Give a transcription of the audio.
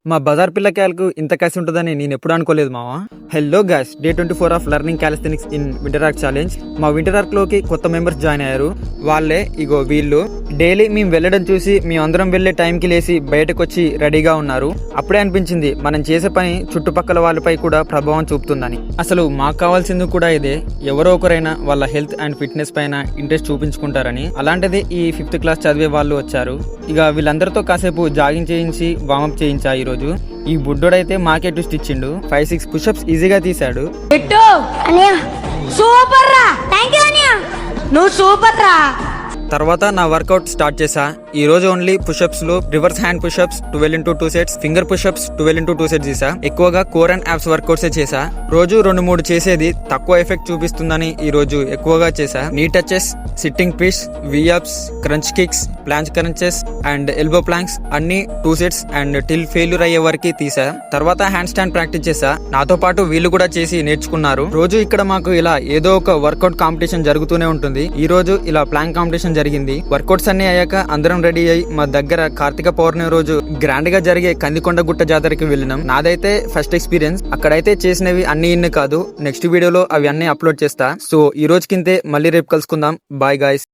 మా బజార్ పిల్లకాయలకు ఇంత కసి ఉంటుందని నేను ఎప్పుడు అనుకోలేదు మావా. Hello guys, day 24 of learning callisthenics in winter arc challenge. మా వింటర్ ఆర్క్ లోకి కొత్త మెంబర్స్ జాయిన్ అయ్యారు. వాళ్ళే ఇగో వీళ్ళు. డైలీ మేము వెళ్ళడం చూసి మేము అందరం వెళ్లే టైంకి లేసి బయటకు వచ్చి రెడీగా ఉన్నారు. అప్పుడే అనిపించింది మనం చేసే పని చుట్టుపక్కల వాళ్ళపై కూడా ప్రభావం చూపుతుందని. అసలు మాకు కావాల్సింది కూడా ఇదే, ఎవరో ఒకరైనా వాళ్ళ హెల్త్ అండ్ ఫిట్నెస్ పైన ఇంట్రెస్ట్ చూపించుకుంటారని. అలాంటిది ఈ 5th క్లాస్ చదివే వాళ్ళు వచ్చారు. ఇక వీళ్ళందరితో కాసేపు జాగింగ్ చేయించి వార్మప్ చేయించా. ఈరోజు ఈ బుడ్డోడైతే మాకే ట్విస్ట్ ఇచ్చిండు. 5-6 పుషప్స్ ఈజీగా తీశాడు. సూపర్ రా, థాంక్యూ అన్నయ్య, నువ్వు సూపర్ రా. తర్వాత నా వర్కౌట్ స్టార్ట్ చేసా. ఈ రోజు ఓన్లీ పుషప్స్ లో reverse hand push-ups 12x2 sets, finger push-ups 12x2 sets చేసా. ఎక్కువగా కోర్ అండ్ యాప్స్ వర్కౌట్స్ చేసా. రోజు 2-3 చేసేది తక్కువ ఎఫెక్ట్ చూపిస్తుందని ఈ రోజు ఎక్కువగా చేసా. Knee touches, sitting twist, V ups, crunch kicks, plank crunches and elbow planks అన్ని 2 సెట్స్ అండ్ టిల్ ఫెయిల్యూర్ అయ్యే వరకు తీసా. తర్వాత హ్యాండ్ స్టాండ్ ప్రాక్టీస్ చేసా. నాతో పాటు వీళ్ళు కూడా చేసి నేర్చుకున్నారు. రోజు ఇక్కడ మాకు ఇలా ఏదో ఒక వర్కౌట్ కాంపిటీషన్ జరుగుతూనే ఉంటుంది. ఈ రోజు ఇలా ప్లాంక్ కాంపిటీషన్ జరిగింది. వర్కౌట్స్ అన్ని అయ్యాక అందరం రెడీ అయ్యి మా దగ్గర కార్తీక పౌర్ణమి రోజు గ్రాండ్ గా జరిగే కందికొండ గుట్ట జాతరకి వెళ్ళినాం. నాదైతే ఫస్ట్ ఎక్స్పీరియన్స్. అక్కడైతే చేసినవి అన్ని ఇన్ని కాదు. నెక్స్ట్ వీడియోలో అవి అన్ని అప్లోడ్ చేస్తా. సో ఈ రోజుకింతే, మళ్ళీ రేపు కలుసుకుందాం. Bye guys.